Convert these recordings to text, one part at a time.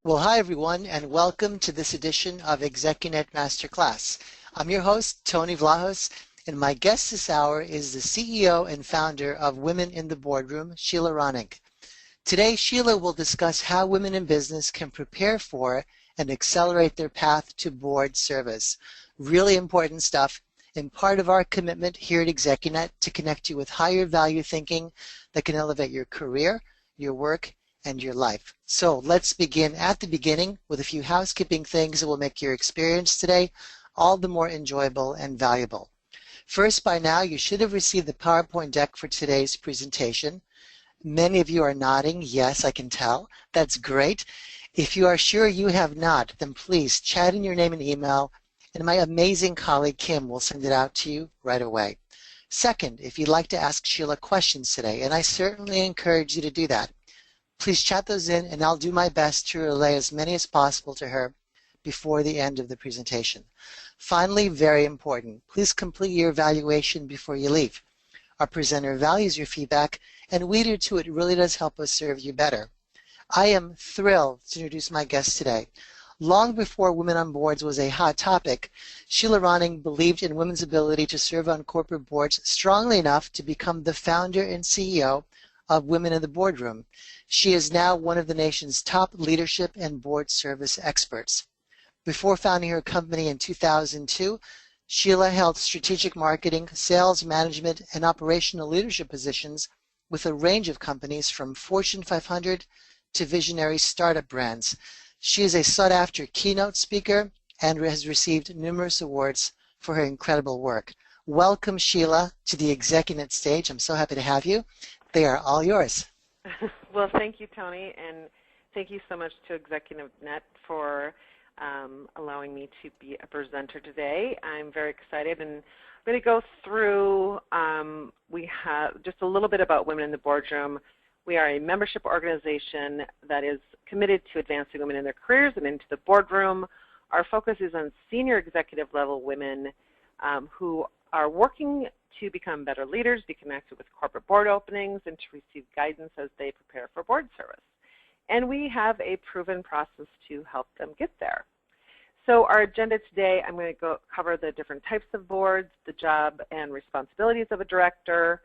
Well, hi everyone, and welcome to this edition of ExecuNet Master Class. I'm your host, Tony Vlahos, and my guest this hour is the CEO and founder of Women in the Boardroom, Shelia Ronnig. Today, Shelia will discuss how women in business can prepare for and accelerate their path to board service. Really important stuff, and part of our commitment here at ExecuNet to connect you with higher value thinking that can elevate your career, your work, and your life. So let's begin at the beginning with a few housekeeping things that will make your experience today all the more enjoyable and valuable. First, by now, you should have received the PowerPoint deck for today's presentation. Many of you are nodding. Yes, I can tell. That's great. If you are sure you have not, then please chat in your name and email, and my amazing colleague Kim will send it out to you right away. Second, if you'd like to ask Shelia questions today, and I certainly encourage you to do that, please chat those in, and I'll do my best to relay as many as possible to her before the end of the presentation. Finally, very important, please complete your evaluation before you leave. Our presenter values your feedback, and we do too. It really does help us serve you better. I am thrilled to introduce my guest today. Long before Women on Boards was a hot topic, Shelia Ronnig believed in women's ability to serve on corporate boards strongly enough to become the founder and CEO of Women in the Boardroom. She is now one of the nation's top leadership and board service experts. Before founding her company in 2002, Shelia held strategic marketing, sales management, and operational leadership positions with a range of companies from Fortune 500 to visionary startup brands. She is a sought-after keynote speaker and has received numerous awards for her incredible work. Welcome, Shelia, to the ExecuNet stage. I'm so happy to have you. They are all yours. Well, thank you, Tony, and thank you so much to ExecuNet for allowing me to be a presenter today. I'm very excited, and I'm going to go through, we have just a little bit about Women in the Boardroom. We are a membership organization that is committed to advancing women in their careers and into the boardroom. Our focus is on senior executive level women who are working to become better leaders, be connected with corporate board openings, and to receive guidance as they prepare for board service. And we have a proven process to help them get there. So our agenda today, I'm going to cover the different types of boards, the job and responsibilities of a director,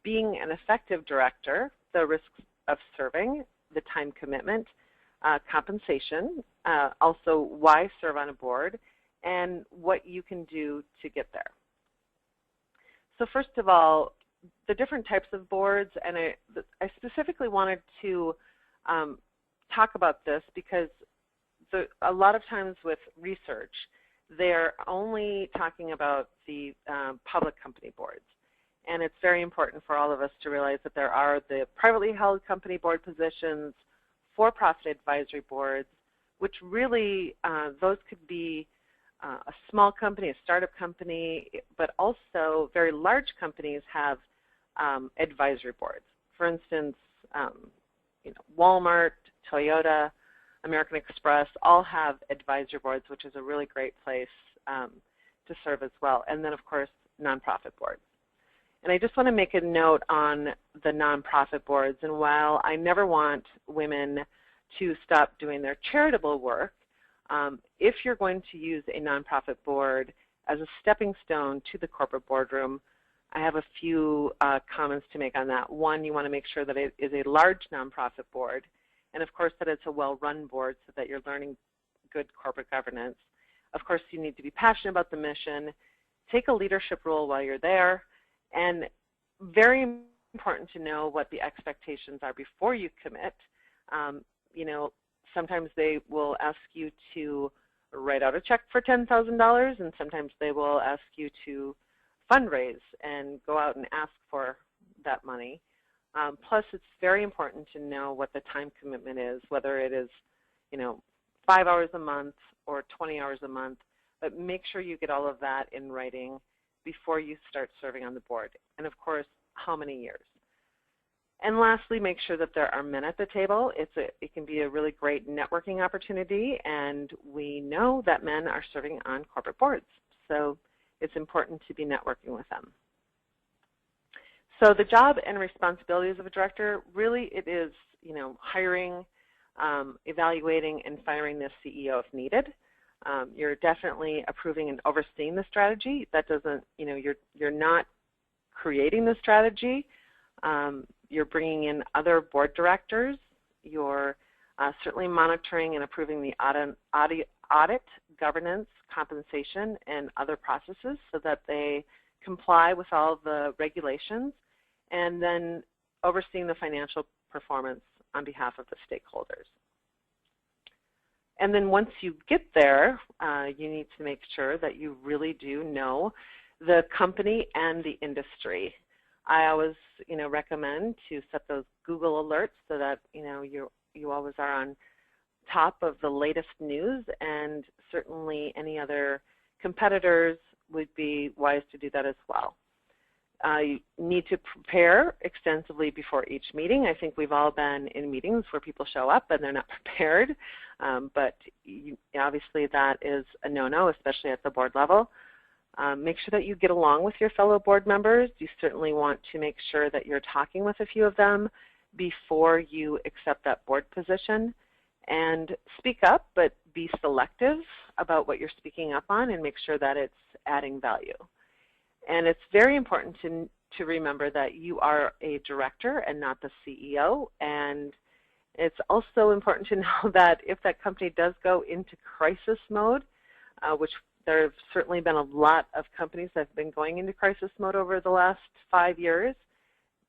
being an effective director, the risks of serving, the time commitment, compensation, also why serve on a board, and what you can do to get there. So first of all, the different types of boards, and I specifically wanted to talk about this because a lot of times with research, they're only talking about the public company boards. And it's very important for all of us to realize that there are the privately held company board positions, for-profit advisory boards, which really, those could be a small company, a startup company, but also very large companies have advisory boards. For instance, Walmart, Toyota, American Express all have advisory boards, which is a really great place to serve as well. And then, of course, nonprofit boards. And I just want to make a note on the nonprofit boards. And while I never want women to stop doing their charitable work, if you're going to use a nonprofit board as a stepping stone to the corporate boardroom, I have a few comments to make on that. One, you want to make sure that it is a large nonprofit board, and of course that it's a well-run board so that you're learning good corporate governance. Of course, you need to be passionate about the mission, take a leadership role while you're there, and very important to know what the expectations are before you commit. Sometimes they will ask you to write out a check for $10,000, and sometimes they will ask you to fundraise and go out and ask for that money. Plus, it's very important to know what the time commitment is, whether it is, 5 hours a month or 20 hours a month, but make sure you get all of that in writing before you start serving on the board. And of course, how many years. And lastly, make sure that there are men at the table. It can be a really great networking opportunity, and we know that men are serving on corporate boards. So it's important to be networking with them. So the job and responsibilities of a director, really it is, hiring, evaluating and firing the CEO if needed. You're definitely approving and overseeing the strategy. That doesn't, you're not creating the strategy. You're bringing in other board directors. You're certainly monitoring and approving the audit, governance, compensation, and other processes so that they comply with all the regulations, and then overseeing the financial performance on behalf of the stakeholders. And then once you get there, you need to make sure that you really do know the company and the industry. I always, recommend to set those Google alerts so that, you always are on top of the latest news, and certainly any other competitors would be wise to do that as well. You need to prepare extensively before each meeting. I think we've all been in meetings where people show up and they're not prepared, but obviously that is a no-no, especially at the board level. Make sure that you get along with your fellow board members. You certainly want to make sure that you're talking with a few of them before you accept that board position. And speak up, but be selective about what you're speaking up on and make sure that it's adding value. And it's very important to remember that you are a director and not the CEO. And it's also important to know that if that company does go into crisis mode, which there have certainly been a lot of companies that have been going into crisis mode over the last 5 years,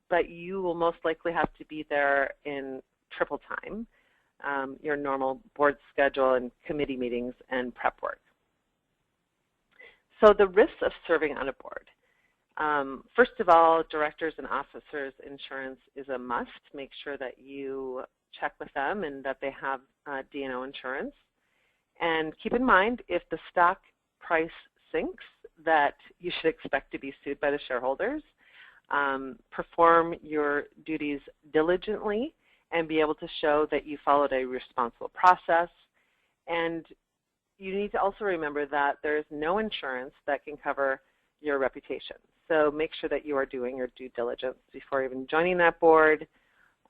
but you will most likely have to be there in triple time, your normal board schedule and committee meetings and prep work. So the risks of serving on a board. First of all, directors and officers insurance is a must. Make sure that you check with them and that they have D&O insurance. And keep in mind, if the stock price sinks, that you should expect to be sued by the shareholders. Perform your duties diligently and be able to show that you followed a responsible process. And you need to also remember that there is no insurance that can cover your reputation. So make sure that you are doing your due diligence before even joining that board.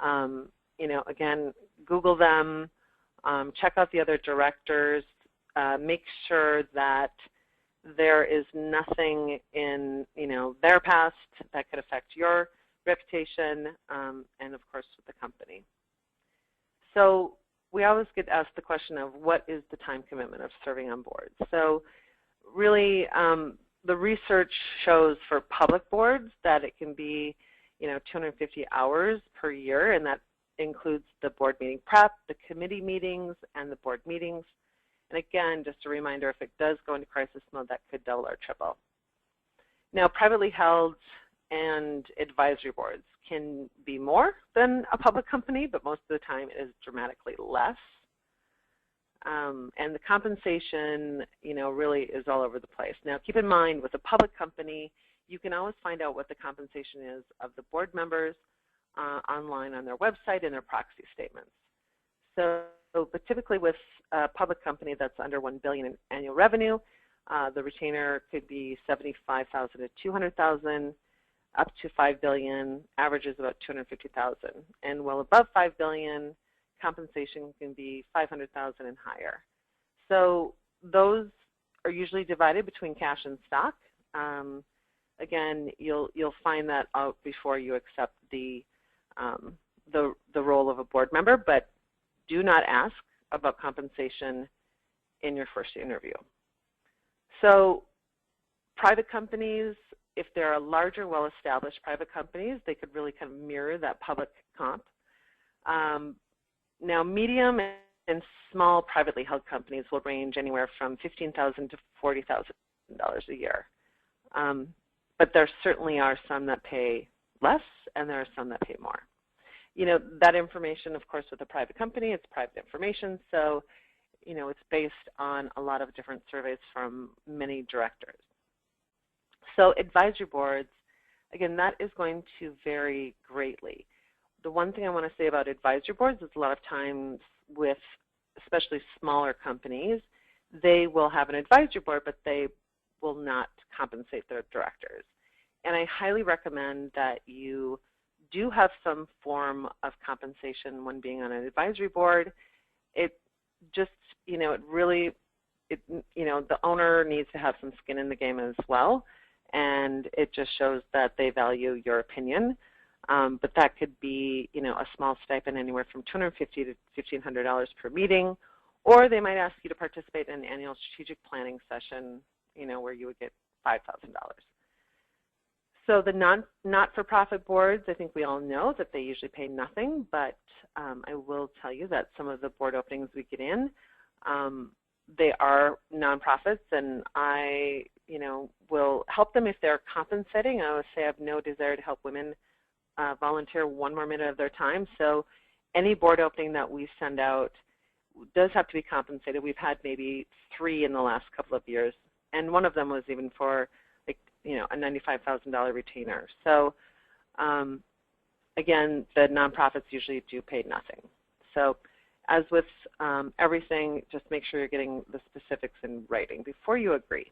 Again, Google them, check out the other directors, make sure that there is nothing in their past that could affect your reputation, and of course with the company. So we always get asked the question of what is the time commitment of serving on boards. So really the research shows for public boards that it can be 250 hours per year, and that includes the board meeting prep, the committee meetings, and the board meetings. And again, just a reminder, if it does go into crisis mode, that could double or triple. Now, privately held and advisory boards can be more than a public company, but most of the time it is dramatically less. And the compensation, really is all over the place. Now, keep in mind, with a public company, you can always find out what the compensation is of the board members online on their website and their proxy statements. But typically with a public company that's under $1 billion in annual revenue, the retainer could be $75,000 to $200,000, up to $5 billion, average is about $250,000, and well above $5 billion, compensation can be $500,000 and higher. So those are usually divided between cash and stock. Again, you'll find that out before you accept the role of a board member, but do not ask about compensation in your first interview. So private companies, if there are larger, well-established private companies, they could really kind of mirror that public comp. Now, medium and small privately held companies will range anywhere from $15,000 to $40,000 a year. But there certainly are some that pay less, and there are some that pay more. That information, of course, with a private company, it's private information, so it's based on a lot of different surveys from many directors. So advisory boards, again, that is going to vary greatly. The one thing I want to say about advisory boards is a lot of times with especially smaller companies, they will have an advisory board, but they will not compensate their directors. And I highly recommend that you do have some form of compensation when being on an advisory board. it just, it really, the owner needs to have some skin in the game as well, and it just shows that they value your opinion. But that could be, a small stipend anywhere from $250 to $1,500 per meeting, or they might ask you to participate in an annual strategic planning session, where you would get $5,000. So the not-for-profit boards, I think we all know that they usually pay nothing, but I will tell you that some of the board openings we get in, they are nonprofits, and I, will help them if they're compensating. I always say I have no desire to help women volunteer one more minute of their time. So any board opening that we send out does have to be compensated. We've had maybe 3 in the last couple of years, and one of them was even for a $95,000 retainer. So again, the nonprofits usually do pay nothing. So as with everything, just make sure you're getting the specifics in writing before you agree.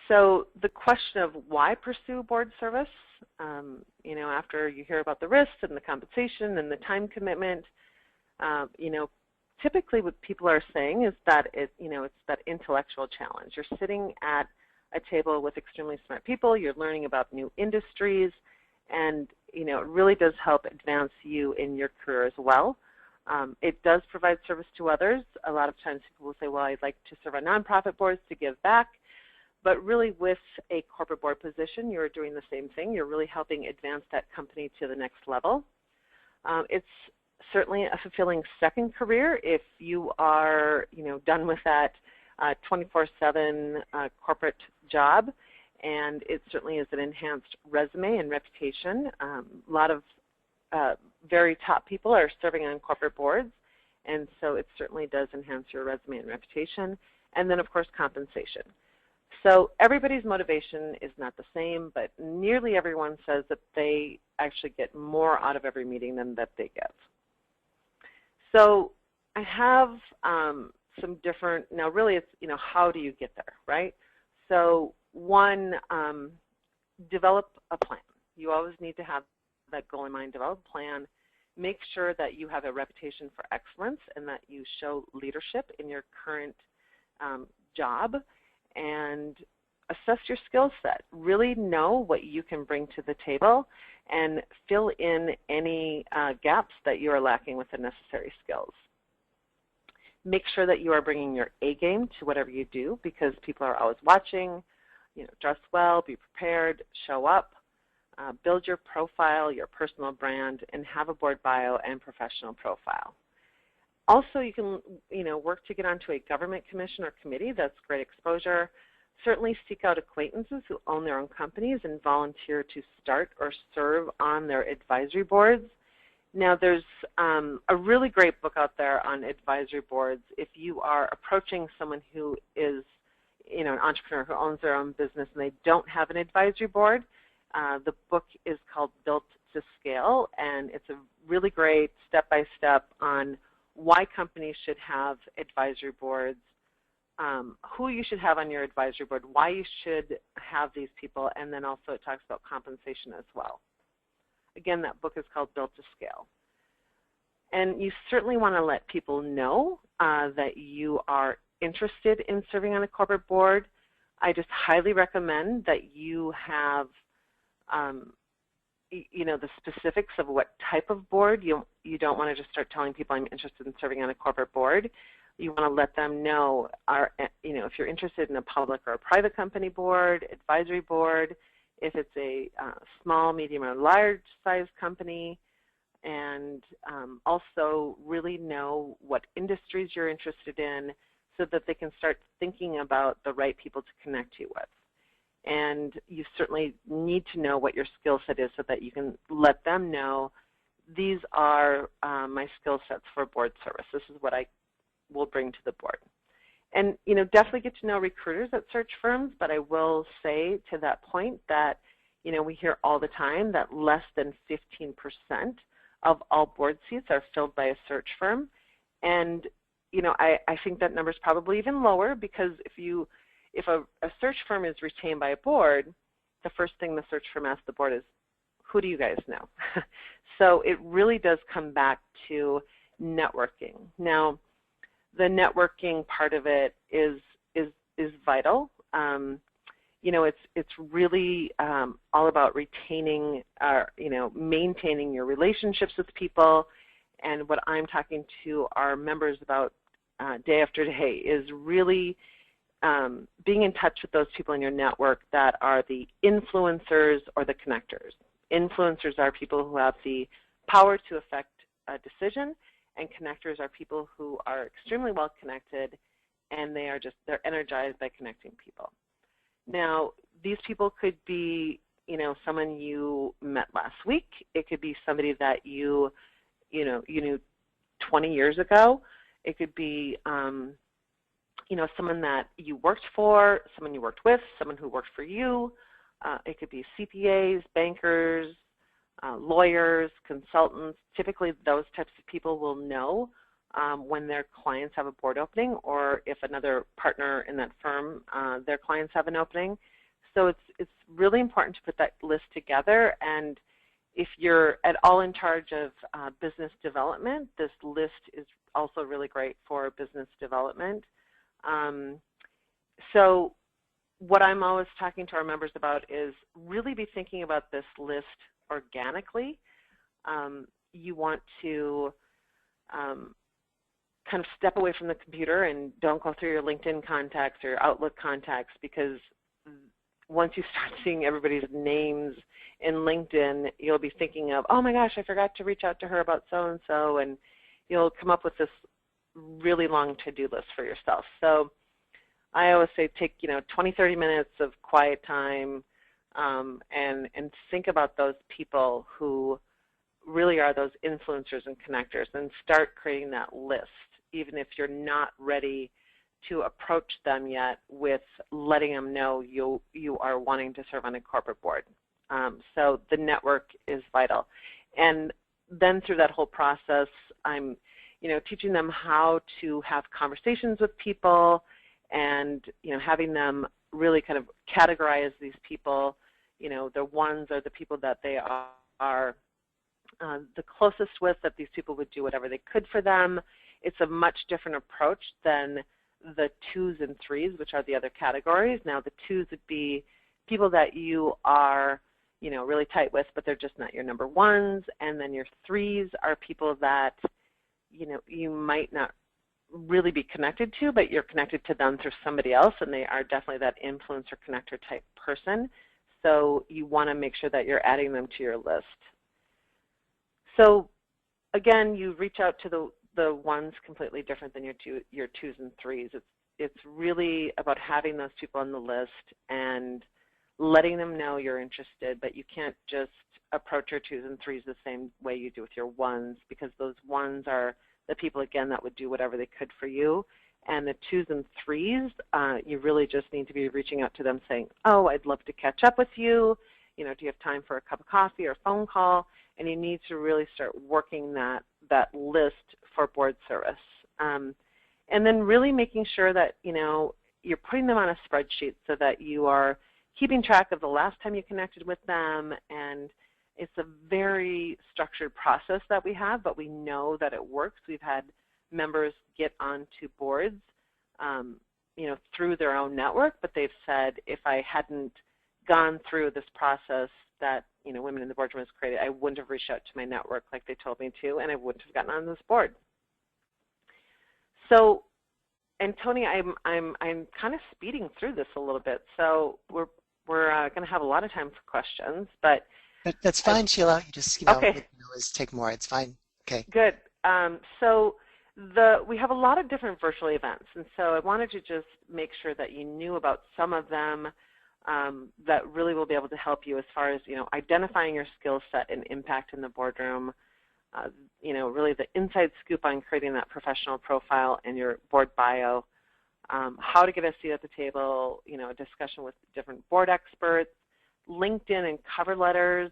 So the question of why pursue board service, after you hear about the risks and the compensation and the time commitment, typically what people are saying is that it's that intellectual challenge. You're sitting at a table with extremely smart people, you're learning about new industries, and it really does help advance you in your career as well. It does provide service to others. A lot of times people will say, well, I'd like to serve on nonprofit boards to give back. But really with a corporate board position, you're doing the same thing. You're really helping advance that company to the next level. It's certainly a fulfilling second career if you are done with that 24/7 corporate job, and it certainly is an enhanced resume and reputation. A lot of very top people are serving on corporate boards, and so it certainly does enhance your resume and reputation. And then of course compensation. So everybody's motivation is not the same, but nearly everyone says that they actually get more out of every meeting than that they give. So I have some different, now really it's, how do you get there, right? So one, develop a plan. You always need to have that goal in mind, develop a plan. Make sure that you have a reputation for excellence and that you show leadership in your current job, and assess your skill set. Really know what you can bring to the table and fill in any gaps that you are lacking with the necessary skills. Make sure that you are bringing your A game to whatever you do, because people are always watching. Dress well, be prepared, show up, build your profile, your personal brand, and have a board bio and professional profile. Also, you can work to get onto a government commission or committee. That's great exposure. Certainly seek out acquaintances who own their own companies and volunteer to start or serve on their advisory boards. Now, there's a really great book out there on advisory boards. If you are approaching someone who is an entrepreneur who owns their own business and they don't have an advisory board, the book is called Built to Scale, and it's a really great step-by-step on why companies should have advisory boards, who you should have on your advisory board, why you should have these people, and then also it talks about compensation as well. Again, that book is called Built to Scale. And you certainly want to let people know that you are interested in serving on a corporate board. I just highly recommend that you have the specifics of what type of board. You don't want to just start telling people I'm interested in serving on a corporate board. You want to let them know, if you're interested in a public or a private company board, advisory board, if it's a small, medium, or large size company, and also really know what industries you're interested in so that they can start thinking about the right people to connect you with. And you certainly need to know what your skill set is so that you can let them know these are my skill sets for board service. This is what I will bring to the board. And definitely get to know recruiters at search firms, but I will say to that point that we hear all the time that less than 15% of all board seats are filled by a search firm. And I think that number is probably even lower, because if a search firm is retained by a board, the first thing the search firm asks the board is, who do you guys know? So it really does come back to networking. Now, the networking part of it is vital. You know, it's really all about retaining, you know, maintaining your relationships with people. And what I'm talking to our members about day after day is really being in touch with those people in your network that are the influencers or the connectors. Influencers are people who have the power to affect a decision, and connectors are people who are extremely well connected, and they're energized by connecting people. Now, these people could be, you know, someone you met last week. It could be somebody that you knew 20 years ago. It could be, you know, someone that you worked for, someone you worked with, someone who worked for you. It could be CPAs, bankers, lawyers, consultants. Typically, those types of people will know when their clients have a board opening, or if another partner in that firm, their clients have an opening. So it's really important to put that list together. And if you're at all in charge of business development, this list is also really great for business development. So what I'm always talking to our members about is really be thinking about this list organically. You want to kind of step away from the computer and don't go through your LinkedIn contacts or your Outlook contacts, because once you start seeing everybody's names in LinkedIn, you'll be thinking of, oh my gosh, I forgot to reach out to her about so-and-so, and you'll come up with this really long to-do list for yourself. So I always say take, you know, 20, 30 minutes of quiet time and think about those people who really are those influencers and connectors, and start creating that list, even if you're not ready to approach them yet with letting them know you are wanting to serve on a corporate board. So the network is vital. And then through that whole process, I'm, you know, teaching them how to have conversations with people, and, you know, having them really kind of categorize these people. You know, the ones are the people that they are the closest with, that these people would do whatever they could for them. It's a much different approach than the twos and threes, which are the other categories. Now, the twos would be people that you are, you know, really tight with, but they're just not your number ones. And then your threes are people that, you know, you might not really be connected to, but you're connected to them through somebody else, and they are definitely that influencer connector type person. So you want to make sure that you're adding them to your list. So again, you reach out to the ones completely different than your twos and threes. It's really about having those people on the list and letting them know you're interested, but you can't just approach your twos and threes the same way you do with your ones, because those ones are the people, again, that would do whatever they could for you. And the twos and threes, you really just need to be reaching out to them saying, oh, I'd love to catch up with you. You know, do you have time for a cup of coffee or a phone call? And you need to really start working that list for board service. And then really making sure that, you know, you're putting them on a spreadsheet so that you are keeping track of the last time you connected with them. And it's a very structured process that we have, but we know that it works. We've had members get onto boards, you know, through their own network, but they've said, if I hadn't gone through this process that, you know, Women in the Boardroom has created, I wouldn't have reached out to my network like they told me to, and I wouldn't have gotten on this board. So, and Tony, I'm kind of speeding through this a little bit, so we're going to have a lot of time for questions, but that's fine, Sheila. You just, you know, okay. You can always take more. It's fine. Okay. Good. So we have a lot of different virtual events, and so I wanted to just make sure that you knew about some of them that really will be able to help you as far as, you know, identifying your skill set and impact in the boardroom, you know, really the inside scoop on creating that professional profile and your board bio, how to get a seat at the table, you know, a discussion with different board experts, LinkedIn and cover letters,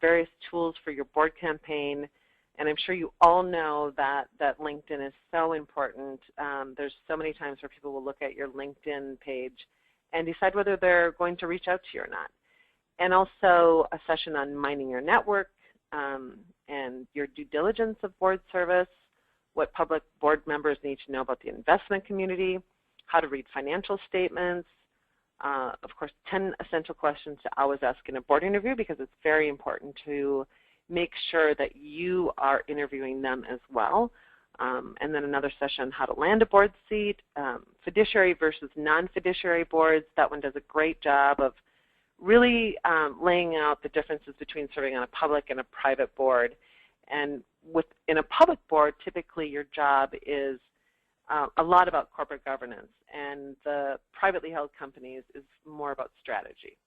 various tools for your board campaign. And I'm sure you all know that LinkedIn is so important. There's so many times where people will look at your LinkedIn page and decide whether they're going to reach out to you or not. and also a session on mining your network and your due diligence of board service, what public board members need to know about the investment community, how to read financial statements, of course, 10 essential questions to always ask in a board interview, because it's very important to make sure that you are interviewing them as well. And then another session on how to land a board seat, fiduciary versus non-fiduciary boards. That one does a great job of really laying out the differences between serving on a public and a private board. And in a public board, typically your job is a lot about corporate governance, and the privately held companies is more about strategy.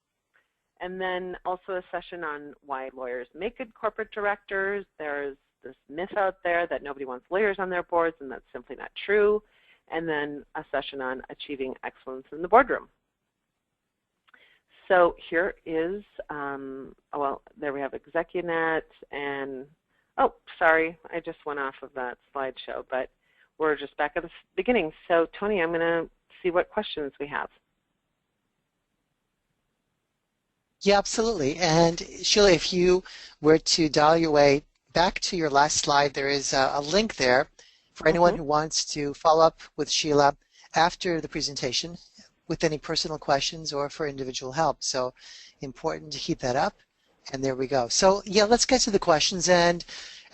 And then also a session on why lawyers make good corporate directors. There's this myth out there that nobody wants lawyers on their boards, and that's simply not true. And then a session on achieving excellence in the boardroom. So here is, well, there we have ExecuNet, and, oh, sorry, I just went off of that slideshow, but we're just back at the beginning. So Tony, I'm going to see what questions we have. Yeah, absolutely. And Sheila, if you were to dial your way back to your last slide, there is a link there for anyone who wants to follow up with Sheila after the presentation with any personal questions or for individual help. So important to keep that up. And there we go. So yeah, let's get to the questions. And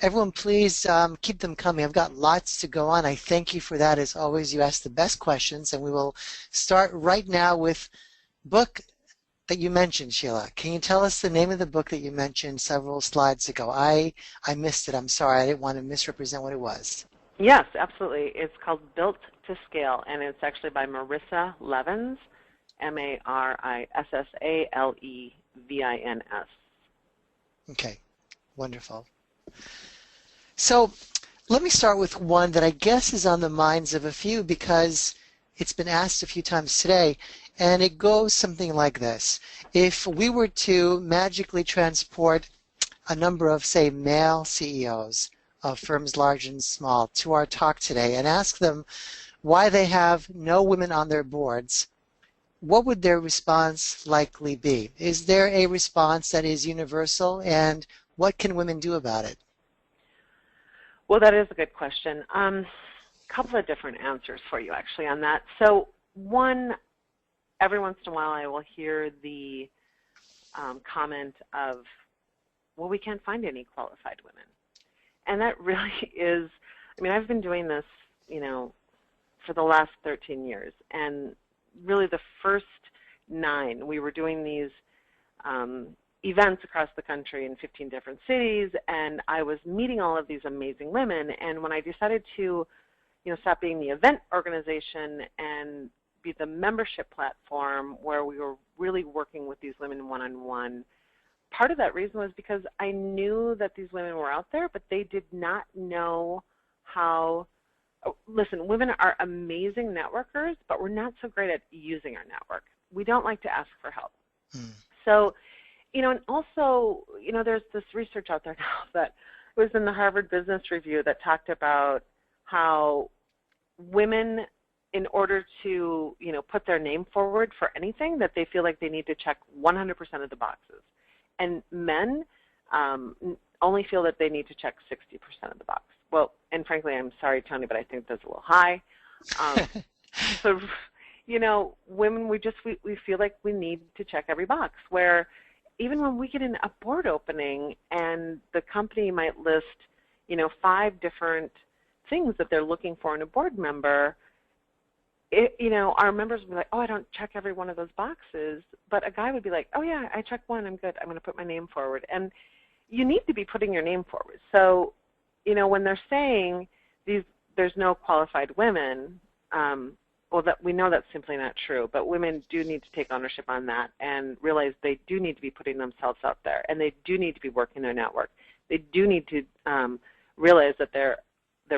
everyone, please keep them coming. I've got lots to go on. I thank you for that. As always, you ask the best questions. And we will start right now with book that you mentioned, Sheila. Can you tell us the name of the book that you mentioned several slides ago? I missed it. I'm sorry. I didn't want to misrepresent what it was. Yes, absolutely. It's called Built to Scale, and it's actually by Marissa Levins, M-A-R-I-S-S-A-L-E-V-I-N-S. Okay, wonderful. So let me start with one that I guess is on the minds of a few because it's been asked a few times today, and it goes something like this. If we were to magically transport a number of, say, male CEOs of firms large and small to our talk today and ask them why they have no women on their boards, what would their response likely be? Is there a response that is universal, and what can women do about it? Well, that is a good question. A couple of different answers for you actually on that. So one, every once in a while I will hear the comment of, well, we can't find any qualified women. And that really is, I mean, I've been doing this, you know, for the last 13 years. And really the first 9, we were doing these events across the country in 15 different cities, and I was meeting all of these amazing women. And when I decided to, you know, stop being the event organization and be the membership platform where we were really working with these women one-on-one, part of that reason was because I knew that these women were out there, but they did not know how. Oh, listen, women are amazing networkers, but we're not so great at using our network. We don't like to ask for help. So, you know, and also, you know, there's this research out there now that was in the Harvard Business Review that talked about how women, in order to, you know, put their name forward for anything, that they feel like they need to check 100% of the boxes. And men only feel that they need to check 60% of the box. Well, and frankly, I'm sorry, Tony, but I think that's a little high. So, you know, women, we feel like we need to check every box, where even when we get in a board opening and the company might list, you know, 5 different things that they're looking for in a board member, you know, our members would be like, oh, I don't check every one of those boxes. But a guy would be like, oh, yeah, I checked 1. I'm good. I'm going to put my name forward. And you need to be putting your name forward. So, you know, when they're saying there's no qualified women, well, that we know that's simply not true. But women do need to take ownership on that and realize they do need to be putting themselves out there, and they do need to be working their network. They do need to realize that they're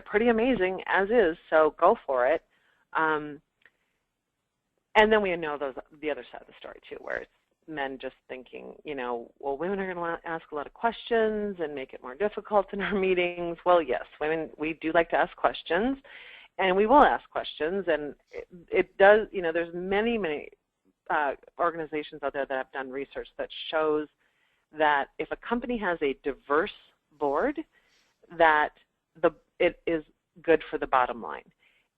pretty amazing as is. So go for it. And then we know the other side of the story too, where it's men just thinking, you know, well, women are going to ask a lot of questions and make it more difficult in our meetings. Well, yes, women, we do like to ask questions, and we will ask questions, and it does, you know, there's many organizations out there that have done research that shows that if a company has a diverse board, that it is good for the bottom line.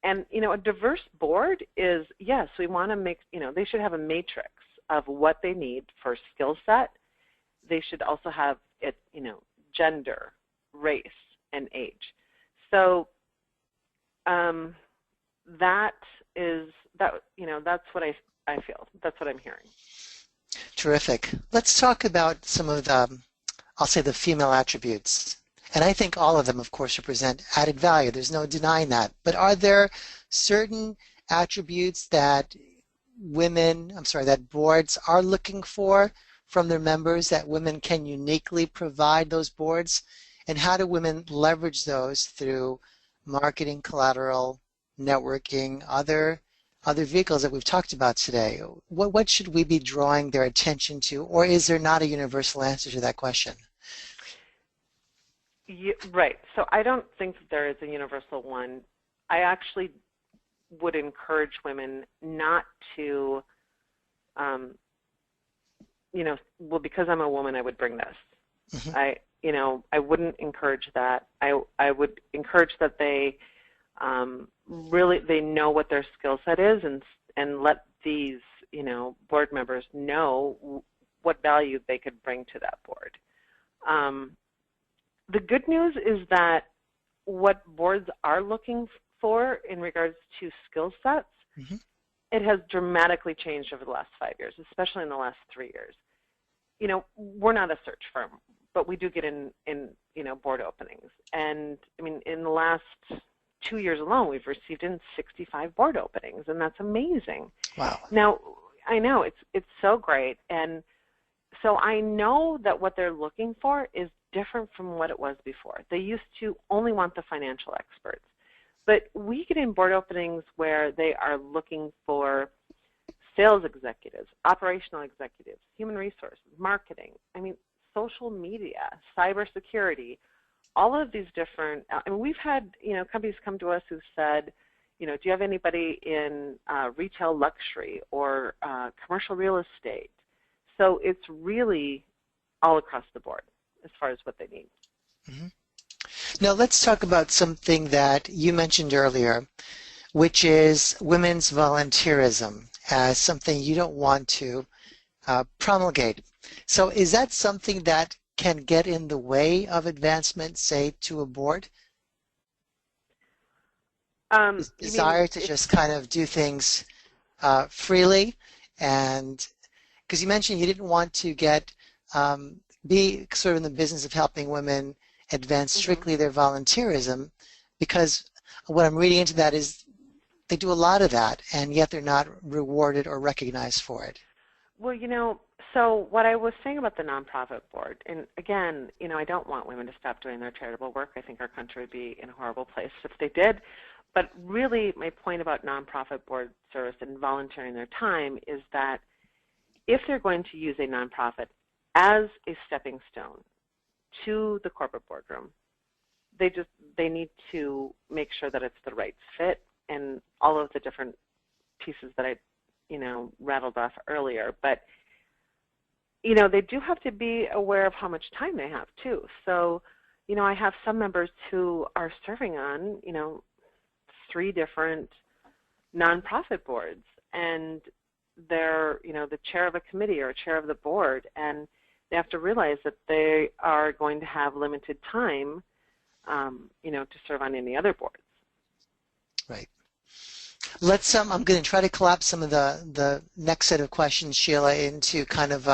And, a diverse board is, yes, we want to make, they should have a matrix of what they need for skill set. They should also have it, gender, race, and age. So that's what I feel. That's what I'm hearing. Terrific. Let's talk about some of the, I'll say, the female attributes. And I think all of them, of course, represent added value. There's no denying that. But are there certain attributes that that boards are looking for from their members that women can uniquely provide those boards? And how do women leverage those through marketing, collateral, networking, other vehicles that we've talked about today? What should we be drawing their attention to, or is there not a universal answer to that question? Right. So I don't think that there is a universal one. I actually would encourage women not to, well, because I'm a woman, I would bring this. Mm-hmm. I wouldn't encourage that. I would encourage that they they know what their skill set is and let these, board members know what value they could bring to that board. The good news is that what boards are looking for in regards to skill sets, mm-hmm. it has dramatically changed over the last 5 years, especially in the last 3 years. We're not a search firm, but we do get in board openings. And, in the last 2 years alone, we've received in 65 board openings, and that's amazing. Wow. Now, I know, it's so great. And so I know that what they're looking for is different from what it was before. They used to only want the financial experts. But we get in board openings where they are looking for sales executives, operational executives, human resources, marketing, social media, cybersecurity, all of these different, we've had, companies come to us who've said, do you have anybody in retail luxury or commercial real estate? So it's really all across the board as far as what they need. Mm-hmm. Now let's talk about something that you mentioned earlier, which is women's volunteerism as something you don't want to promulgate. So is that something that can get in the way of advancement, say, to a board? Desire to just kind of do things freely, and because you mentioned you didn't want to be sort of in the business of helping women advance strictly their volunteerism, because what I'm reading into that is they do a lot of that, and yet they're not rewarded or recognized for it. Well, so what I was saying about the nonprofit board, and again, I don't want women to stop doing their charitable work. I think our country would be in a horrible place if they did. But really, my point about nonprofit board service and volunteering their time is that if they're going to use a nonprofit as a stepping stone to the corporate boardroom, they need to make sure that it's the right fit and all of the different pieces that I rattled off earlier. But they do have to be aware of how much time they have too. So I have some members who are serving on 3 different nonprofit boards, and they're the chair of a committee or a chair of the board, and they have to realize that they are going to have limited time to serve on any other boards. Right. Let's I'm going to try to collapse some of the next set of questions, Sheila, into kind of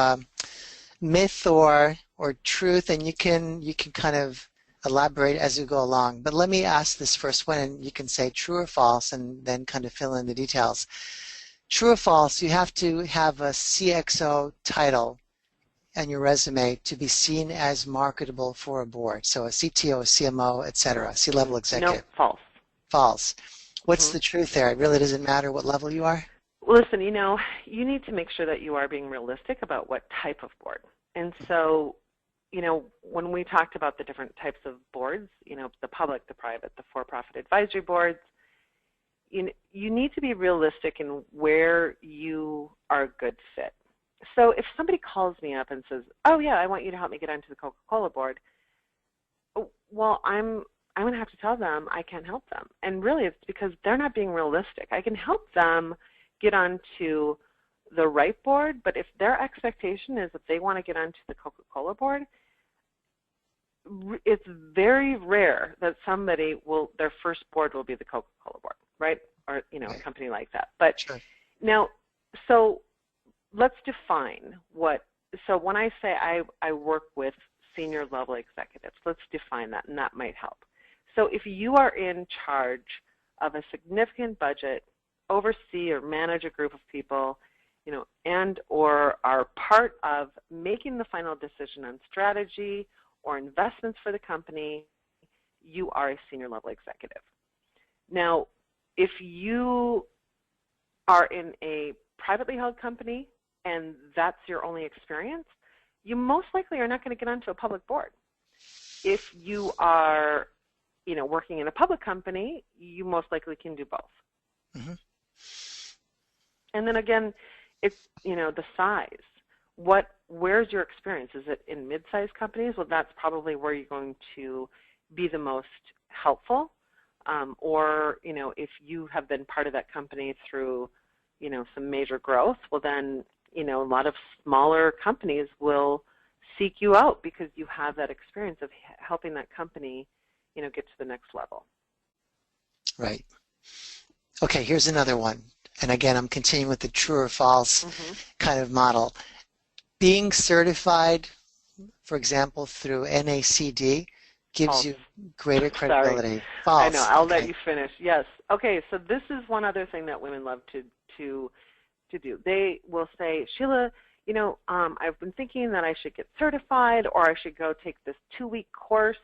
myth or truth, and you can kind of elaborate as we go along. But let me ask this first one, and you can say true or false, and then kind of fill in the details. True or false, you have to have a CXO title on your resume to be seen as marketable for a board. So a CTO, a CMO, etc., C-level executive. No, false. False. What's the truth there? It really doesn't matter what level you are? Listen, you need to make sure that you are being realistic about what type of board. And so, when we talked about the different types of boards, the public, the private, the for-profit advisory boards, you need to be realistic in where you are a good fit. So if somebody calls me up and says, oh yeah, I want you to help me get onto the Coca-Cola board, well, I'm going to have to tell them I can't help them. And really it's because they're not being realistic. I can help them get onto the right board, but if their expectation is that they want to get onto the Coca-Cola board, it's very rare that somebody will, their first board will be the Coca-Cola board, right? Or, you know, a company like that. But Sure. Now, so let's define what, so when I say I work with senior level executives, let's define that, and that might help. So if you are in charge of a significant budget, oversee or manage a group of people, you know, and or are part of making the final decision on strategy or investments for the company, you are a senior level executive. Now, if you are in a privately held company and that's your only experience, you most likely are not going to get onto a public board. If you are, you know, working in a public company, you most likely can do both. Mm-hmm. And then again, it's, you know, the size. Where's your experience? Is it in mid-sized companies? Well, that's probably where you're going to be the most helpful. Or, you know, if you have been part of that company through, you know, some major growth, well then, you know, a lot of smaller companies will seek you out because you have that experience of helping that company, you know, get to the next level. Right. Okay, here's another one. And again, I'm continuing with the true or false kind of model. Being certified, for example, through NACD gives False. you greater credibility. Sorry. False. I know. I'll okay. let you finish. Yes. Okay, so this is one other thing that women love to do. They will say, Sheila, you know, I've been thinking that I should get certified, or I should go take this 2-week course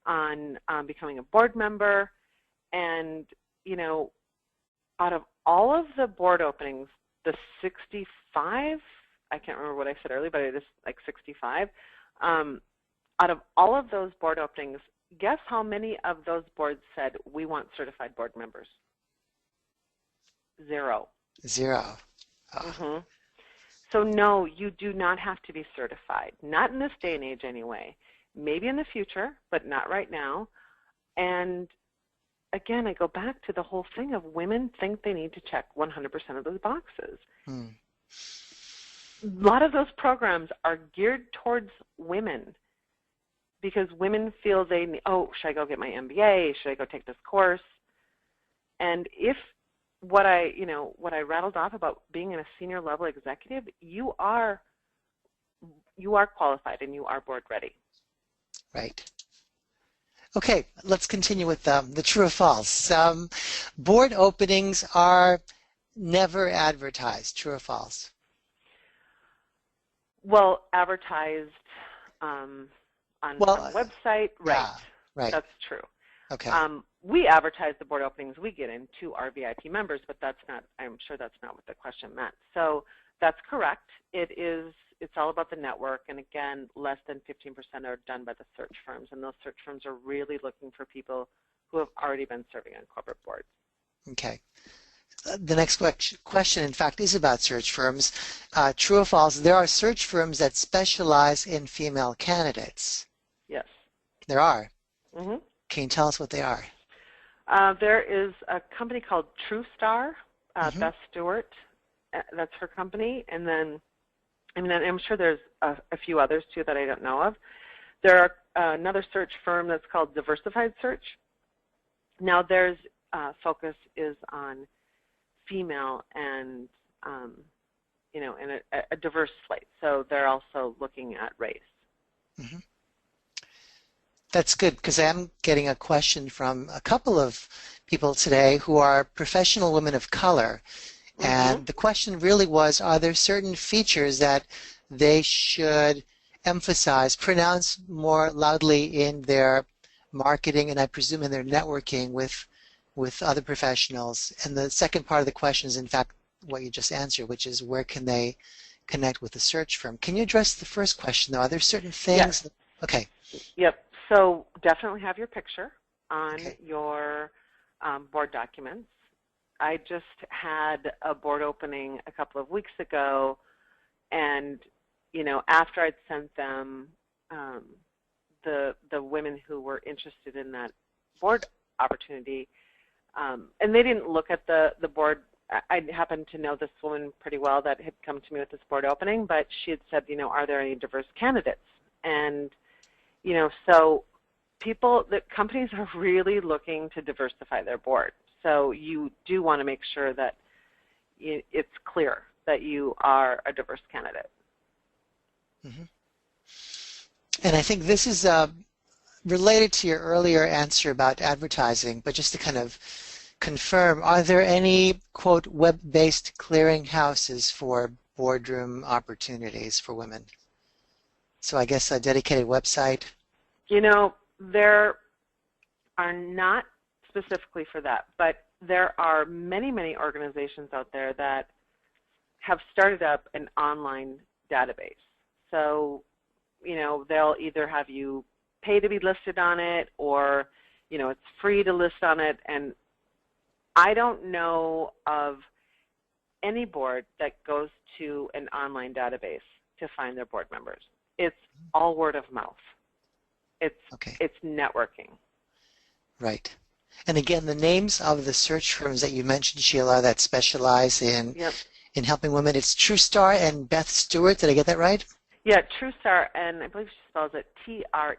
on becoming a board member. And, you know, out of all of the board openings, the 65, I can't remember what I said earlier, but it is like 65, out of all of those board openings, guess how many of those boards said, we want certified board members? 0. 0. Oh. So no, you do not have to be certified. Not in this day and age anyway. Maybe in the future, but not right now. And again, I go back to the whole thing of women think they need to check 100% of those boxes. A lot of those programs are geared towards women because women feel they need, oh, should I go get my MBA? Should I go take this course? And if what I rattled off about being in a senior level executive, you are qualified and you are board ready. Right. Okay, let's continue with the true or false. Board openings are never advertised. True or false? Well, advertised on a website, right? Yeah, right. That's true. Okay. We advertise the board openings we get in to our VIP members, but that's not, I'm sure that's not what the question meant. So that's correct. It's all about the network, and again, less than 15% are done by the search firms, and those search firms are really looking for people who have already been serving on corporate boards. Okay. The next question, in fact, is about search firms. True or false, there are search firms that specialize in female candidates. Yes. There are. Mm-hmm. Can you tell us what they are? There is a company called TrueStar, Beth Stewart, that's her company, and then, I mean, I'm sure there's a few others too that I don't know of. There are another search firm that's called Diversified Search. Now their focus is on female and, you know, and a diverse slate. So they're also looking at race. Mm-hmm. That's good, because I'm getting a question from a couple of people today who are professional women of color. And the question really was, are there certain features that they should emphasize, pronounce more loudly in their marketing, and I presume in their networking with other professionals? And the second part of the question is, in fact, what you just answered, which is where can they connect with the search firm? Can you address the first question, though? Are there certain things? Yes. Okay. Yep. So definitely have your picture on your board documents. I just had a board opening a couple of weeks ago, and after I'd sent them the women who were interested in that board opportunity, and they didn't look at the board. I happened to know this woman pretty well that had come to me with this board opening, but she had said, are there any diverse candidates? And, so the companies are really looking to diversify their board. So you do want to make sure that it's clear that you are a diverse candidate. Mm-hmm. And I think this is related to your earlier answer about advertising, but just to kind of confirm, are there any, quote, web-based clearinghouses for boardroom opportunities for women? So I guess a dedicated website? There are not specifically for that, but there are many, many organizations out there that have started up an online database. So, they'll either have you pay to be listed on it, or, it's free to list on it. And I don't know of any board that goes to an online database to find their board members. It's all word of mouth. It's networking. Right. And again, the names of the search firms that you mentioned, Sheila, that specialize in helping women, it's TrueStar and Beth Stewart. Did I get that right? Yeah, TrueStar, and I believe she spells it TREWSTAR.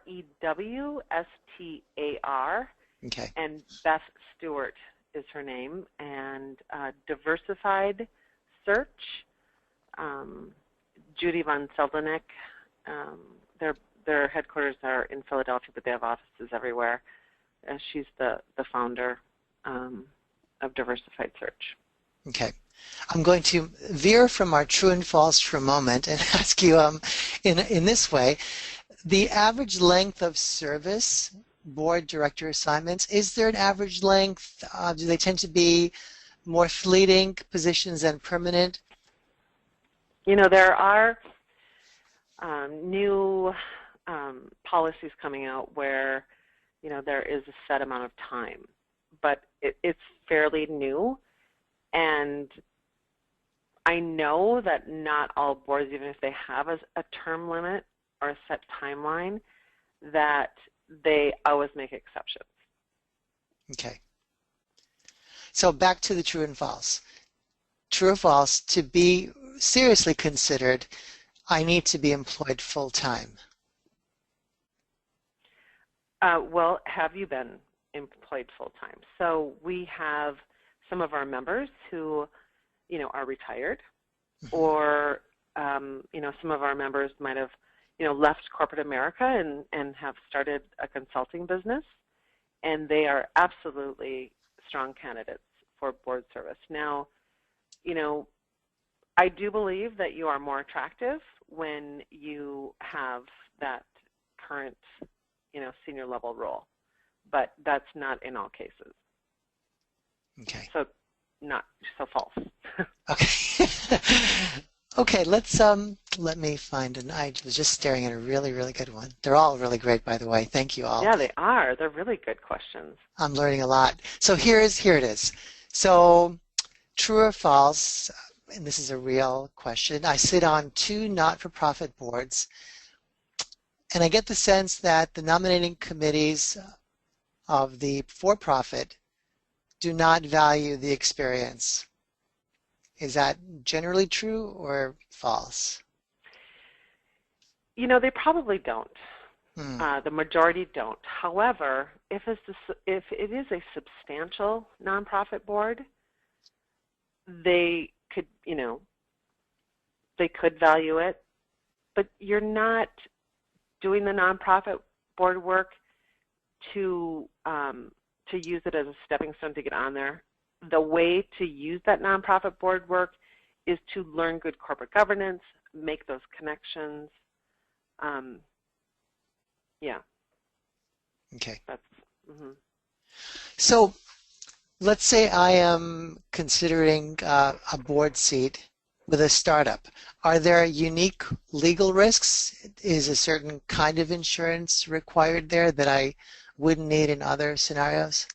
Okay. And Beth Stewart is her name, and Diversified Search, Judy Von Seldenek. Their headquarters are in Philadelphia, but they have offices everywhere. She's the founder of Diversified Search. Okay. I'm going to veer from our true and false for a moment and ask you in this way, the average length of service board director assignments, is there an average length? Do they tend to be more fleeting positions than permanent? There are new policies coming out where, there is a set amount of time, but it's fairly new. And I know that not all boards, even if they have a term limit or a set timeline, that they always make exceptions. Okay. So back to the true and false. True or false, to be seriously considered, I need to be employed full-time. Well, have you been employed full-time? So we have some of our members who, are retired, or, some of our members might have, left corporate America and have started a consulting business, and they are absolutely strong candidates for board service. Now, I do believe that you are more attractive when you have that current, senior level role, but that's not in all cases. Okay. So not so false. Okay. Okay, let me find I was just staring at a really, really good one. They're all really great, by the way. Thank you all. Yeah, they are. They're really good questions. I'm learning a lot. So here it is. So true or false, and this is a real question. I sit on 2 not-for-profit boards, and I get the sense that the nominating committees of the for-profit do not value the experience. Is that generally true or false? They probably don't. The majority don't. However, if it is a substantial nonprofit board, they could, they could value it, but you're not doing the nonprofit board work to use it as a stepping stone to get on there. The way to use that nonprofit board work is to learn good corporate governance, make those connections. Yeah. Okay. That's. So let's say I am considering a board seat with a startup. Are there unique legal risks? Is a certain kind of insurance required there that I wouldn't need in other scenarios?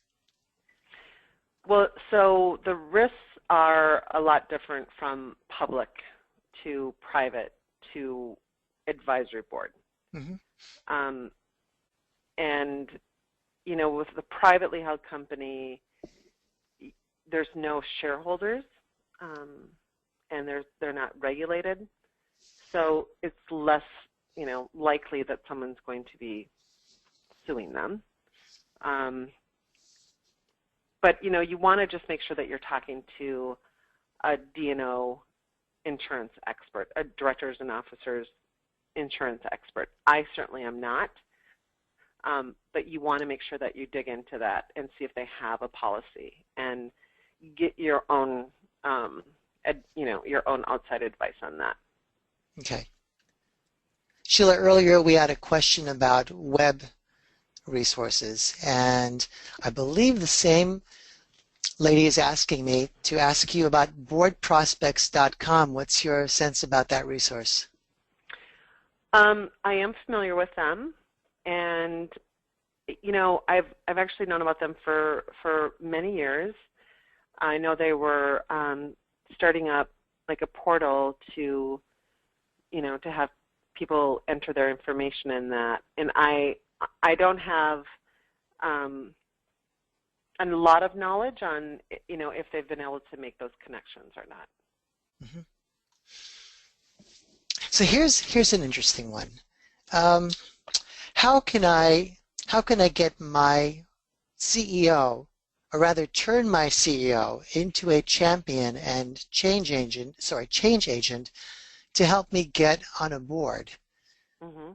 Well, so the risks are a lot different from public to private to advisory board. Mm-hmm. And, with the privately held company, there's no shareholders, and they're not regulated. So it's less, likely that someone's going to be suing them. But, you want to just make sure that you're talking to a D&O insurance expert, a directors and officers insurance expert. I certainly am not, but you want to make sure that you dig into that and see if they have a policy and get your own, your own outside advice on that. Okay. Sheila, earlier we had a question about web resources, and I believe the same lady is asking me to ask you about boardprospects.com. What's your sense about that resource? I am familiar with them, and I've actually known about them for many years. I know they were starting up like a portal to to have people enter their information in that, and I don't have a lot of knowledge on if they've been able to make those connections or not. Mm-hmm. So here's an interesting one. How can I get my CEO, or rather turn my CEO into a champion and change agent to help me get on a board? Mm-hmm.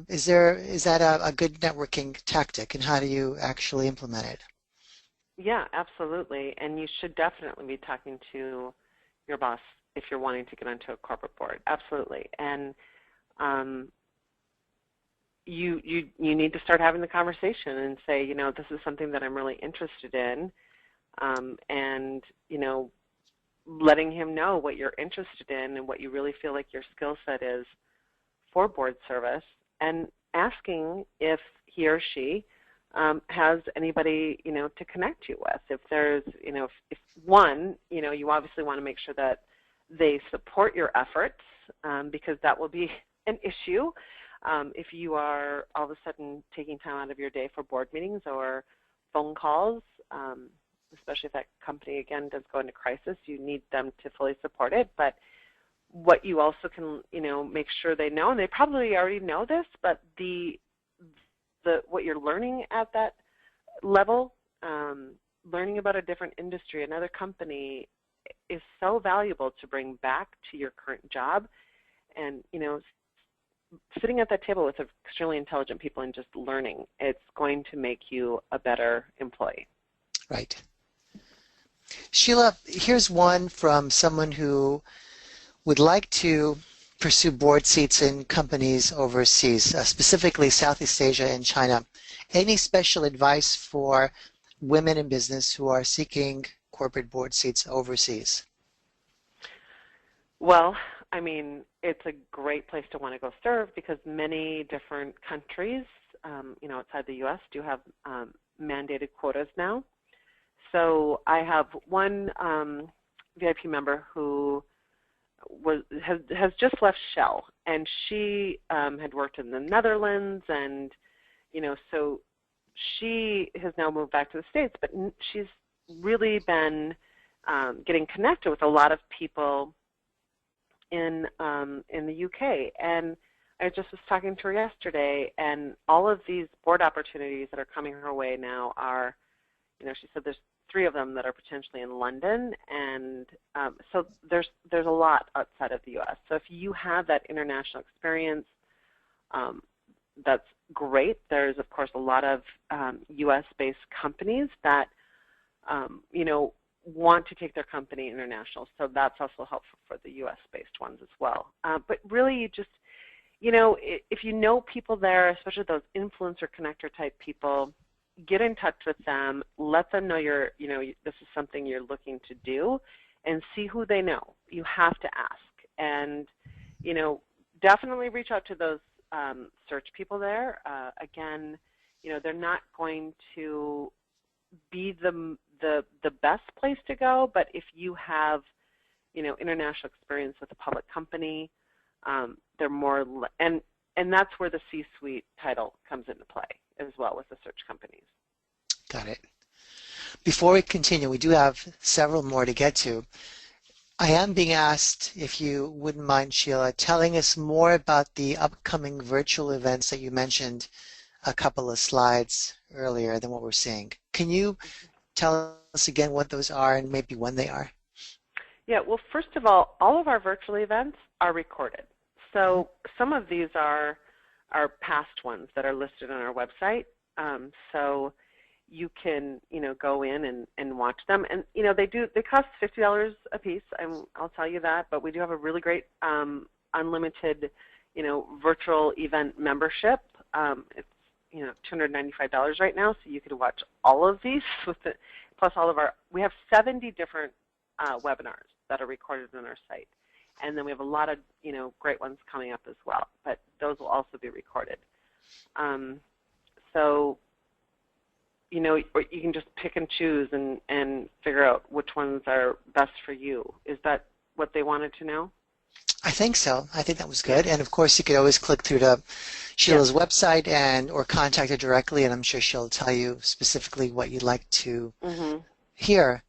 Is that a good networking tactic, and how do you actually implement it? Yeah, absolutely. And you should definitely be talking to your boss if you're wanting to get onto a corporate board. Absolutely. And you need to start having the conversation and say, this is something that I'm really interested in, and letting him know what you're interested in and what you really feel like your skill set is for board service, and asking if he or she has anybody to connect you with. If there's if one, you obviously want to make sure that they support your efforts, because that will be an issue if you are all of a sudden taking time out of your day for board meetings or phone calls, especially if that company again does go into crisis. You need them to fully support it. But what you also can make sure they know, and they probably already know this, but what you're learning at that level, learning about a different industry, another company, is so valuable to bring back to your current job. And sitting at that table with extremely intelligent people and just learning, it's going to make you a better employee. Right. Sheila, here's one from someone who would like to pursue board seats in companies overseas, specifically Southeast Asia and China. Any special advice for women in business who are seeking corporate board seats overseas? Well, I mean, it's a great place to want to go serve, because many different countries, outside the U.S. do have mandated quotas now. So I have one VIP member who has just left Shell, and she had worked in the Netherlands, and so she has now moved back to the States, but she's really been getting connected with a lot of people in the UK. And I just was talking to her yesterday, and all of these board opportunities that are coming her way now are, she said there's 3 of them that are potentially in London, and so there's a lot outside of the U.S. So if you have that international experience, that's great. There's of course a lot of U.S.-based companies that want to take their company international, so that's also helpful for the U.S.-based ones as well. But really, you just if you know people there, especially those influencer connector type people, get in touch with them, let them know this is something you're looking to do, and see who they know. You have to ask, and definitely reach out to those search people there. Again, they're not going to be the the best place to go, but if you have, international experience with a public company, they're more, and that's where the C-suite title comes into play as well with the search companies. Got it. Before we continue, we do have several more to get to. I am being asked, if you wouldn't mind, Sheila, telling us more about the upcoming virtual events that you mentioned a couple of slides earlier than what we're seeing. Can you tell us again what those are and maybe when they are? Yeah, well, first of all of our virtual events are recorded. So some of these are past ones that are listed on our website. So you can, go in and watch them. And, they cost $50 a piece, I'll tell you that, but we do have a really great unlimited, virtual event membership. It's, $295 right now, so you could watch all of these with it, plus all of we have 70 different webinars that are recorded on our site. And then we have a lot of, great ones coming up as well, but those will also be recorded. So, or you can just pick and choose and figure out which ones are best for you. Is that what they wanted to know? I think so. I think that was good. And of course, you could always click through to Sheila's website or contact her directly, and I'm sure she'll tell you specifically what you'd like to hear.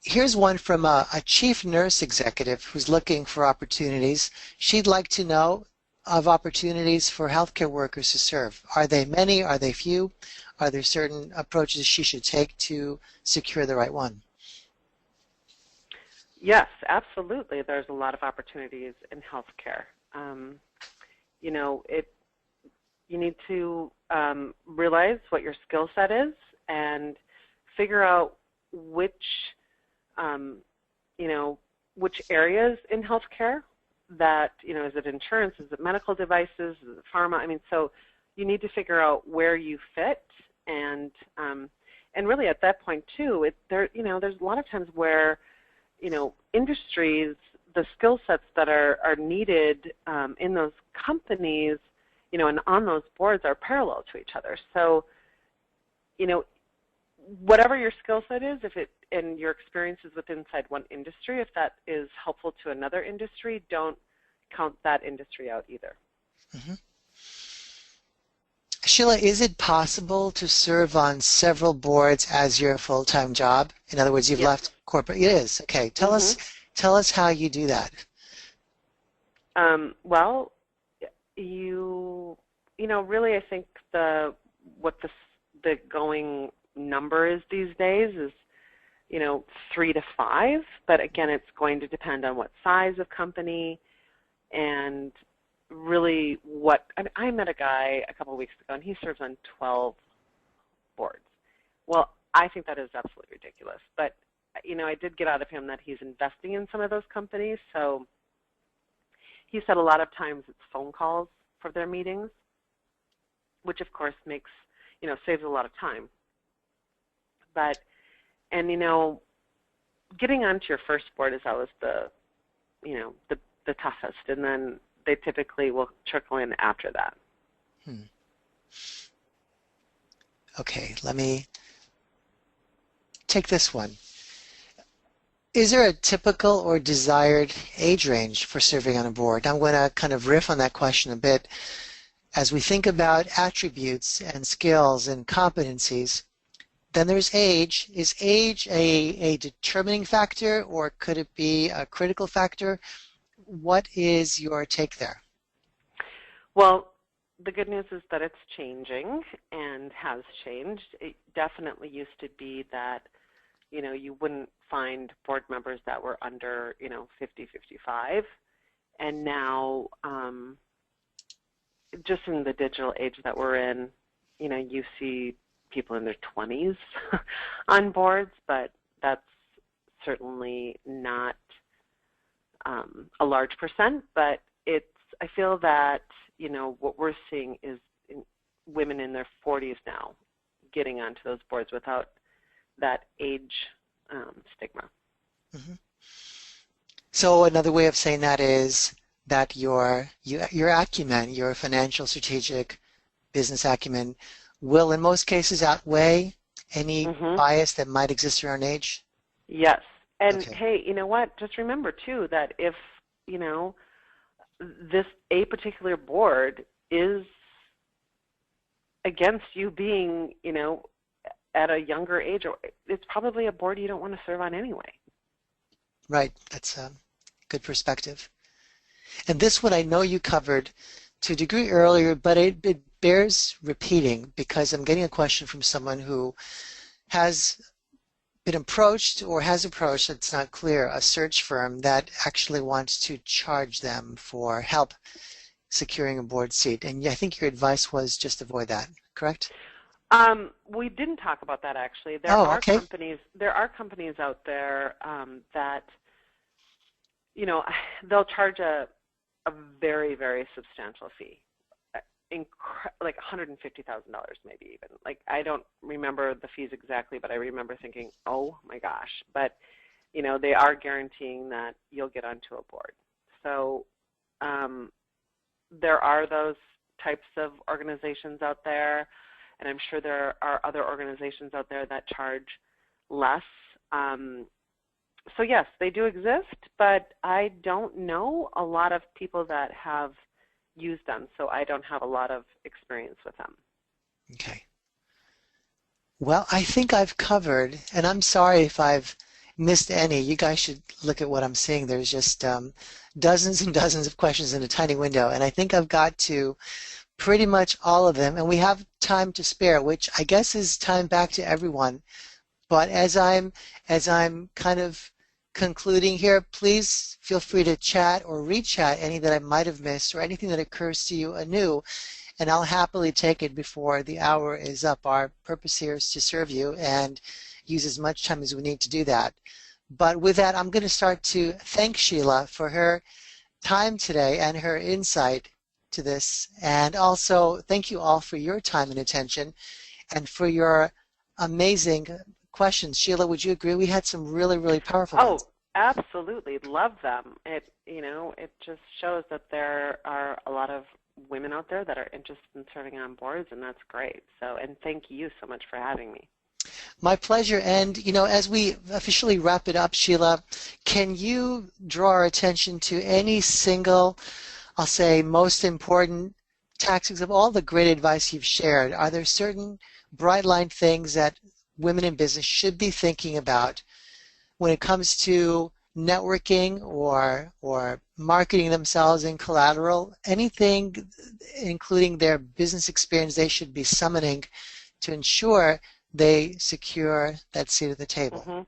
Here's one from a chief nurse executive who's looking for opportunities. She'd like to know of opportunities for healthcare workers to serve. Are they many? Are they few? Are there certain approaches she should take to secure the right one? Yes, absolutely. There's a lot of opportunities in healthcare. You need to realize what your skill set is and figure out which areas in healthcare that, is it insurance, is it medical devices, is it pharma? So you need to figure out where you fit, and really at that point too, there's a lot of times where, industries, the skill sets that are needed in those companies, and on those boards are parallel to each other. So, whatever your skill set is, and your experience is with inside one industry, if that is helpful to another industry, don't count that industry out either. Sheila, is it possible to serve on several boards as your full-time job? In other words, you've left corporate. It is. Okay. Tell us how you do that. Well, really, I think what the going number is these days is 3 to 5, but again, it's going to depend on what size of company and really I met a guy a couple of weeks ago, and he serves on 12 boards. Well, I think that is absolutely ridiculous, but I did get out of him that he's investing in some of those companies, so he said a lot of times it's phone calls for their meetings, which of course makes, saves a lot of time. But, getting onto your first board is always the toughest, and then they typically will trickle in after that. Okay, let me take this one. Is there a typical or desired age range for serving on a board? I'm going to kind of riff on that question a bit. As we think about attributes and skills and competencies, then there's age. Is age a determining factor, or could it be a critical factor? What is your take there? Well, the good news is that it's changing and has changed. It definitely used to be that, you wouldn't find board members that were under, 50, 55. And now, just in the digital age that we're in, you see people in their 20s on boards, but that's certainly not a large percent, but I feel that, what we're seeing is women in their 40s now getting onto those boards without that age stigma. So another way of saying that is that your acumen, your financial, strategic, business acumen, will in most cases outweigh any Mm-hmm. bias that might exist around age? Yes. And Okay. hey, you know what? Just remember too that if, this a particular board is against you being, at a younger age, or it's probably a board you don't want to serve on anyway. Right. That's a good perspective. And this one I know you covered to a degree earlier, but it bears repeating because I'm getting a question from someone who has been approached or has approached, it's not clear, a search firm that actually wants to charge them for help securing a board seat. And I think your advice was just avoid that, correct? We didn't talk about that actually. Oh, okay. There are companies out there that, they'll charge a very, very substantial fee. Like $150,000 maybe even. Like, I don't remember the fees exactly, but I remember thinking, oh my gosh. But, they are guaranteeing that you'll get onto a board. So there are those types of organizations out there, and I'm sure there are other organizations out there that charge less. So yes, they do exist, but I don't know a lot of people that have used them, so I don't have a lot of experience with them. Okay. Well, I think I've covered, and I'm sorry if I've missed any. You guys should look at what I'm seeing. There's just dozens and dozens of questions in a tiny window, and I think I've got to pretty much all of them, and we have time to spare, which I guess is time back to everyone. But as I'm kind of concluding here, please feel free to chat or re-chat any that I might have missed or anything that occurs to you anew, and I'll happily take it before the hour is up. Our purpose here is to serve you and use as much time as we need to do that. But with that, I'm going to start to thank Shelia for her time today and her insight to this, and also thank you all for your time and attention and for your amazing questions. Shelia, would you agree? We had some really, really powerful ones. Oh, absolutely. Love them. It just shows that there are a lot of women out there that are interested in serving on boards, and that's great. So, and thank you so much for having me. My pleasure. And, as we officially wrap it up, Shelia, can you draw our attention to any single, I'll say, most important tactics of all the great advice you've shared? Are there certain bright line things that women in business should be thinking about when it comes to networking or marketing themselves in collateral? Anything, including their business experience, they should be summoning to ensure they secure that seat at the table? Mm-hmm.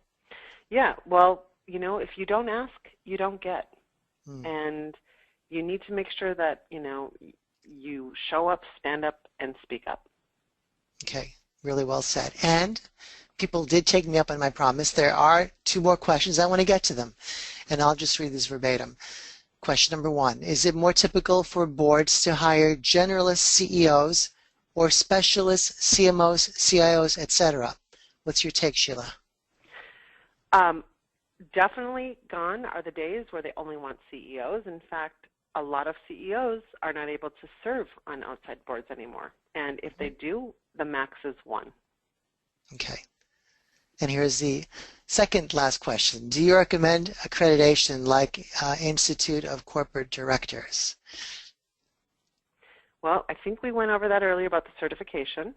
Yeah, well, if you don't ask, you don't get. And you need to make sure that, you show up, stand up, and speak up. Okay, really well said. And people did take me up on my promise. There are two more questions. I want to get to them, and I'll just read this verbatim. Question number one, is it more typical for boards to hire generalist CEOs or specialists, CMOs, CIOs, etc.? What's your take, Shelia? Definitely gone are the days where they only want CEOs. In fact, a lot of CEOs are not able to serve on outside boards anymore. And if they do, the max is one. Okay. And here's the second last question. Do you recommend accreditation like Institute of Corporate Directors? Well, I think we went over that earlier about the certification.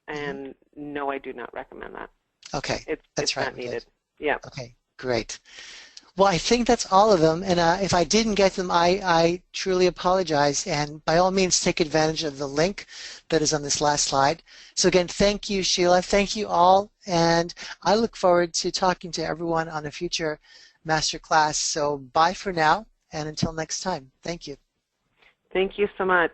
And no, I do not recommend that. Okay. That's right. Not needed. Yeah. Okay. Great. Well, I think that's all of them, and if I didn't get them, I truly apologize, and by all means take advantage of the link that is on this last slide. So again, thank you, Shelia. Thank you all, and I look forward to talking to everyone on a future master class. So bye for now, and until next time. Thank you. Thank you so much.